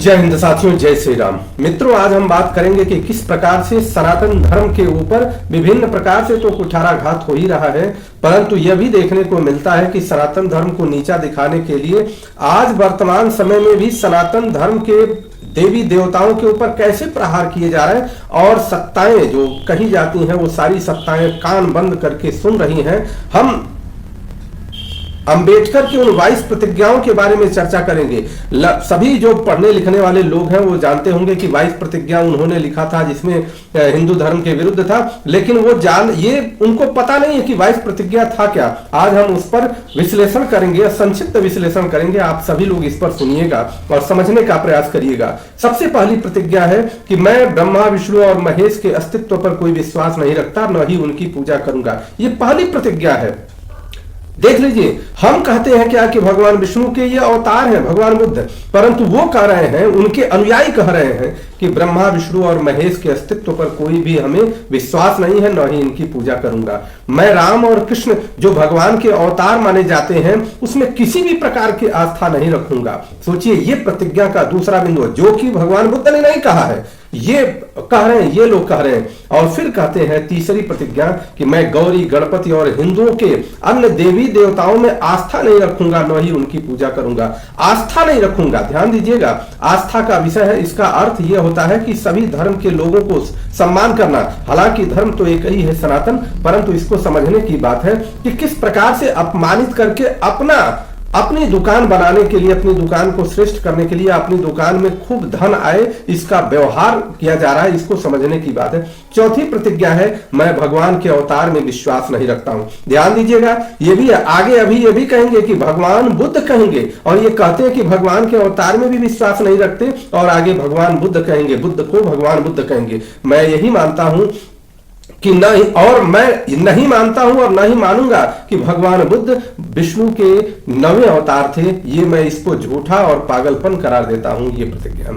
जय हिंद साथियों, जय श्री राम। मित्रों, आज हम बात करेंगे कि किस प्रकार से सनातन धर्म के ऊपर विभिन्न प्रकार से तो कुठाराघात हो ही रहा है, परंतु यह भी देखने को मिलता है कि सनातन धर्म को नीचा दिखाने के लिए आज वर्तमान समय में भी सनातन धर्म के देवी देवताओं के ऊपर कैसे प्रहार किए जा रहे हैं और सत्ताएं जो कही जाती हैं वो सारी सत्ताएं कान बंद करके सुन रही हैं। हम अंबेडकर की उन 22 प्रतिज्ञाओं के बारे में चर्चा करेंगे। सभी जो पढ़ने लिखने वाले लोग हैं वो जानते होंगे कि 22 प्रतिज्ञा उन्होंने लिखा था जिसमें हिंदू धर्म के विरुद्ध था, लेकिन वो ये उनको पता नहीं है कि 22 प्रतिज्ञा था क्या। आज हम उस पर विश्लेषण करेंगे, संक्षिप्त विश्लेषण करेंगे। आप सभी लोग इस पर सुनिएगा और समझने का प्रयास करिएगा। सबसे पहली प्रतिज्ञा है कि मैं ब्रह्मा विष्णु और महेश के अस्तित्व पर कोई विश्वास नहीं रखता, न ही उनकी पूजा करूंगा। ये पहली प्रतिज्ञा है। देख लीजिए, हम कहते हैं क्या कि भगवान विष्णु के ये अवतार हैं भगवान बुद्ध, परंतु वो कह रहे हैं, उनके अनुयायी कह रहे हैं कि ब्रह्मा विष्णु और महेश के अस्तित्व पर कोई भी हमें विश्वास नहीं है, न ही इनकी पूजा करूंगा। मैं राम और कृष्ण जो भगवान के अवतार माने जाते हैं उसमें किसी भी प्रकार की आस्था नहीं रखूंगा। सोचिए, ये प्रतिज्ञा का दूसरा बिंदु जो कि भगवान बुद्ध ने नहीं कहा है, ये कह रहे हैं, ये लोग कह रहे हैं। और फिर कहते हैं तीसरी प्रतिज्ञा कि मैं गौरी गणपति और हिंदुओं के अन्य देवी देवताओं में आस्था नहीं रखूंगा, न ही उनकी पूजा करूंगा। आस्था नहीं रखूंगा, ध्यान दीजिएगा, आस्था का विषय है। इसका अर्थ यह होता है कि सभी धर्म के लोगों को सम्मान करना। हालांकि धर्म तो एक ही है, सनातन, परंतु इसको समझने की बात है कि किस प्रकार से अपमानित करके अपनी दुकान बनाने के लिए, अपनी दुकान को श्रेष्ठ करने के लिए, अपनी दुकान में खूब धन आए, इसका व्यवहार किया जा रहा है। इसको समझने की बात है। चौथी प्रतिज्ञा है मैं भगवान के अवतार में विश्वास नहीं रखता हूं। ध्यान दीजिएगा, ये भी आगे अभी ये भी कहेंगे कि भगवान बुद्ध कहेंगे, और ये कहते हैं कि भगवान के अवतार में भी विश्वास नहीं रखते, और आगे भगवान बुद्ध कहेंगे, बुद्ध को भगवान बुद्ध कहेंगे। मैं यही मानता हूं कि नहीं, और मैं नहीं मानता हूं और नहीं मानूंगा कि भगवान बुद्ध विष्णु के 9वें अवतार थे। ये मैं इसको झूठा और पागलपन करार देता हूं। ये प्रतिज्ञा,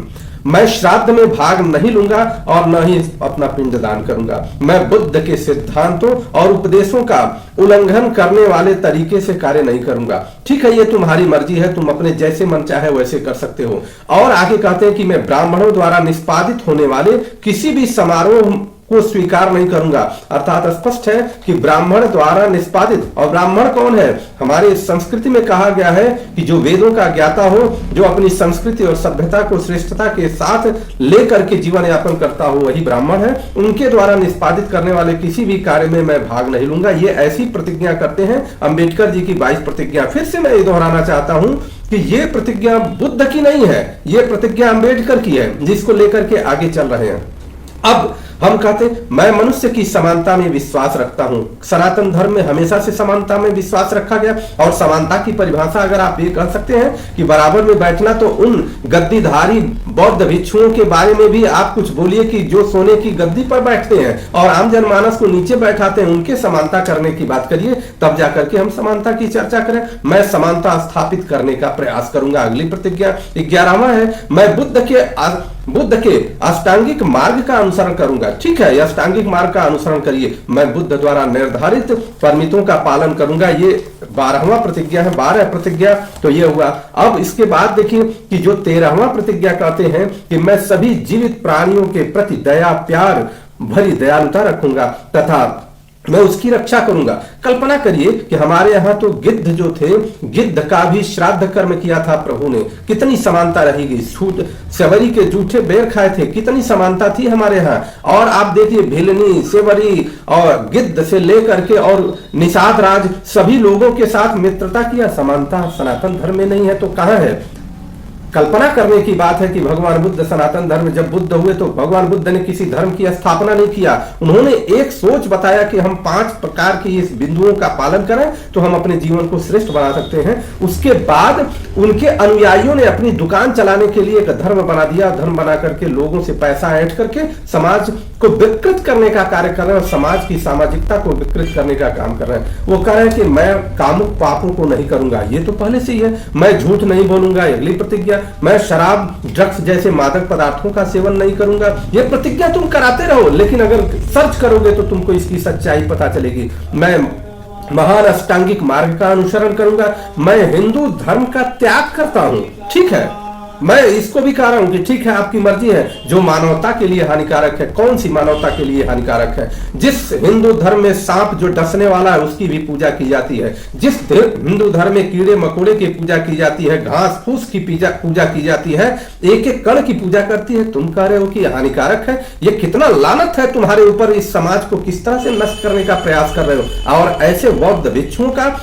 मैं श्राद्ध में भाग नहीं लूंगा और न ही अपना पिंड दान करूंगा। मैं बुद्ध के सिद्धांतों और उपदेशों का उल्लंघन करने वाले तरीके से कार्य नहीं करूंगा। ठीक है, ये तुम्हारी मर्जी है, तुम अपने जैसे मन चाहे वैसे कर सकते हो। और आगे कहते हैं कि मैं ब्राह्मणों द्वारा निष्पादित होने वाले किसी भी समारोह को स्वीकार नहीं करूंगा। अर्थात स्पष्ट है कि ब्राह्मण द्वारा निष्पादित, और ब्राह्मण कौन है? हमारे संस्कृति में कहा गया है कि जो वेदों का ज्ञाता हो, जो अपनी संस्कृति और सभ्यता को श्रेष्ठता के साथ लेकर के जीवन यापन करता हो, वही ब्राह्मण है। उनके द्वारा निष्पादित करने वाले किसी भी कार्य में मैं भाग नहीं लूंगा। ये ऐसी प्रतिज्ञा करते हैं अंबेडकर जी की 22 प्रतिज्ञा। फिर से मैं ये दोहराना चाहता हूं कि ये प्रतिज्ञा बुद्ध की नहीं है, ये प्रतिज्ञा अंबेडकर की है, जिसको लेकर के आगे चल रहे हैं। अब हम कहते मैं मनुष्य की समानता में विश्वास रखता हूं। सनातन धर्म में हमेशा से समानता में विश्वास रखा गया, और समानता की परिभाषा अगर आप ये कह सकते हैं कि बराबर में बैठना, तो उन गद्दीधारी बौद्ध भिक्षुओं के बारे में भी आप कुछ बोलिए कि जो सोने की गद्दी पर बैठते हैं और आम जनमानस को नीचे बैठाते हैं, उनके समानता करने की बात करिए, तब जाकर के हम समानता की चर्चा करें। मैं समानता स्थापित करने का प्रयास करूंगा। अगली प्रतिज्ञा 11वां है, मैं बुद्ध के अष्टांगिक मार्ग का अनुसरण करूंगा। ठीक है, अष्टांगिक मार्ग का अनुसरण करिए। मैं बुद्ध द्वारा निर्धारित परमितों का पालन करूंगा। ये 12वां प्रतिज्ञा है। 12 प्रतिज्ञा तो ये हुआ। अब इसके बाद देखिए कि जो 13वां प्रतिज्ञा कहते हैं कि मैं सभी जीवित प्राणियों के प्रति दया प्यार भरी दयालुता रखूंगा तथा मैं उसकी रक्षा करूंगा। कल्पना करिए कि हमारे यहाँ तो गिद्ध जो थे, गिद्ध का भी श्राद्ध कर्म किया था प्रभु ने। कितनी समानता रहेगी। सेवरी के जूठे बेर खाए थे, कितनी समानता थी हमारे यहाँ। और आप देखिए, भिलनी, सेवरी और गिद्ध से लेकर के और निषाद राज सभी लोगों के साथ मित्रता किया। समानता सनातन धर्म में नहीं है तो कहां है? कल्पना करने की बात है कि भगवान बुद्ध सनातन धर्म जब बुद्ध हुए तो भगवान बुद्ध ने किसी धर्म की स्थापना नहीं किया। उन्होंने एक सोच बताया कि हम 5 प्रकार की इस बिंदुओं का पालन करें तो हम अपने जीवन को श्रेष्ठ बना सकते हैं। उसके बाद उनके अनुयायियों ने अपनी दुकान चलाने के लिए एक धर्म बना दिया। धर्म बना करके लोगों से पैसा ऐंठ करके समाज को विकृत करने का कार्य कर रहे हैं और समाज की सामाजिकता को विकृत करने का काम कर रहे हैं। वो कह रहे हैं कि मैं कामुक पापों को नहीं करूंगा। ये तो पहले से ही है। मैं झूठ नहीं बोलूंगा, अगली प्रतिज्ञा। मैं शराब ड्रग्स जैसे मादक पदार्थों का सेवन नहीं करूंगा। ये प्रतिज्ञा तुम कराते रहो, लेकिन अगर सर्च करोगे तो तुमको इसकी सच्चाई पता चलेगी। मैं महान अष्टांगिक मार्ग का अनुसरण करूंगा। मैं हिंदू धर्म का त्याग करता हूं। ठीक है, मैं इसको भी कह रहा हूं कि ठीक है, आपकी मर्जी है, जो मानवता के लिए हानिकारक है। कौन सी मानवता के लिए हानिकारक है? जिस हिंदू धर्म में सांप जो डसने वाला है उसकी भी पूजा की जाती है, जिस हिंदू धर्म में कीड़े मकोड़े की पूजा की जाती है, घास फूस की पूजा की जाती है, एक एक कण की पूजा करती है, तुम कह रहे हो कि हानिकारक है। ये कितना लानत है तुम्हारे ऊपर, इस समाज को किस तरह से नष्ट करने का प्रयास कर रहे हो। और ऐसे बौद्ध भिक्षुओं का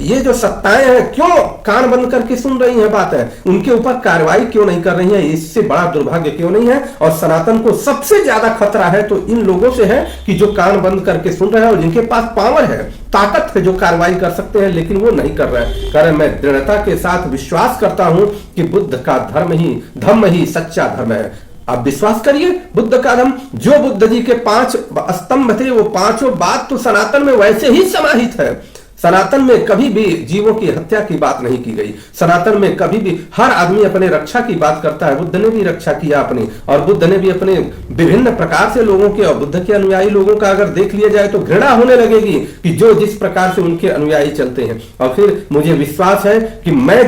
ये जो सत्ताएं हैं क्यों कान बंद करके सुन रही हैं बात है, उनके ऊपर कार्रवाई क्यों नहीं कर रही है? इससे बड़ा दुर्भाग्य क्यों नहीं है? और सनातन को सबसे ज्यादा खतरा है तो इन लोगों से है कि जो कान बंद करके सुन रहे हैं और जिनके पास पावर है, ताकत है, जो कार्रवाई कर सकते हैं, लेकिन वो नहीं कर रहे हैं। कह रहे मैं दृढ़ता के साथ विश्वास करता हूं कि बुद्ध का धर्म ही सच्चा धर्म है। आप विश्वास करिए, बुद्ध का धर्म, जो बुद्ध जी के 5 स्तंभ थे, वो पांचों बात तो सनातन में वैसे ही समाहित है। सनातन में कभी भी जीवों की हत्या की बात नहीं की गई। सनातन में कभी भी हर आदमी अपने रक्षा की बात करता है। बुद्ध ने भी रक्षा किया अपनी, और बुद्ध ने भी अपने विभिन्न प्रकार से लोगों के, और बुद्ध के अनुयायी लोगों का अगर देख लिया जाए तो घृणा होने लगेगी कि जो जिस प्रकार से उनके अनुयायी चलते हैं। और फिर मुझे विश्वास है कि मैं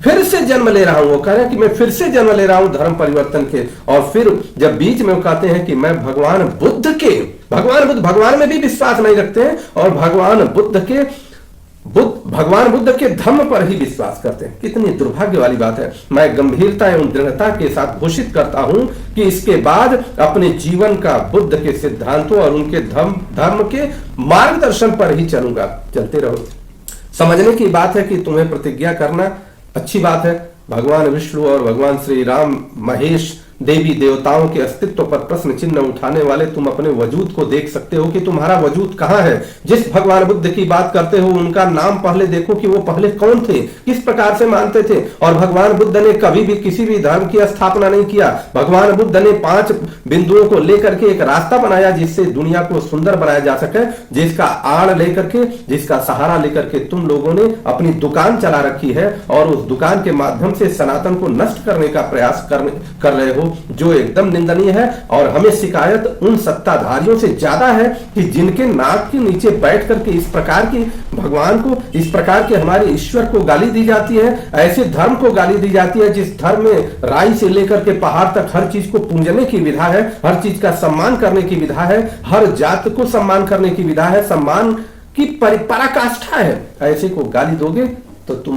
फिर से जन्म ले रहा हूं। वो कह रहे हैं कि मैं फिर से जन्म ले रहा हूं धर्म परिवर्तन के। और फिर जब बीच में वो कहते हैं कि मैं भगवान भगवान में भी विश्वास नहीं रखते हैं, और भगवान बुद्ध के धर्म पर ही विश्वास करते हैं। कितनी दुर्भाग्य वाली बात है। मैं गंभीरता एवं दृढ़ता के साथ घोषित करता हूं कि इसके बाद अपने जीवन का बुद्ध के सिद्धांतों और उनके धर्म के मार्गदर्शन पर ही चलूंगा। चलते रहो। समझने की बात है कि तुम्हें प्रतिज्ञा करना अच्छी बात है। भगवान विष्णु और भगवान श्री राम, महेश, देवी देवताओं के अस्तित्व पर प्रश्न चिन्ह उठाने वाले तुम अपने वजूद को देख सकते हो कि तुम्हारा वजूद कहां है। जिस भगवान बुद्ध की बात करते हो उनका नाम पहले देखो कि वो पहले कौन थे, किस प्रकार से मानते थे। और भगवान बुद्ध ने कभी भी किसी भी धर्म की स्थापना नहीं किया। भगवान बुद्ध ने 5 बिंदुओं को लेकर के एक रास्ता बनाया जिससे दुनिया को सुंदर बनाया जा सके, जिसका आड़ लेकर के, जिसका सहारा लेकर के तुम लोगों ने अपनी दुकान चला रखी है, और उस दुकान के माध्यम से सनातन को नष्ट करने का प्रयास कर रहे हो, जो एकदम निंदनीय है। और हमें शिकायत उन सत्ताधारियों से ज्यादा है कि जिनके नाक के नीचे बैठ करके इस प्रकार की भगवान को, इस प्रकार के हमारे ईश्वर को गाली दी जाती है, ऐसे धर्म को गाली दी जाती है जिस धर्म में राई से लेकर के पहाड़ तक हर चीज को पूजने की विधा है, हर चीज का सम्मान करने की विधा है, हर जात को सम्मान करने की विधा है, सम्मान की पराकाष्ठा है। ऐसे को गाली दोगे तो तुम्हें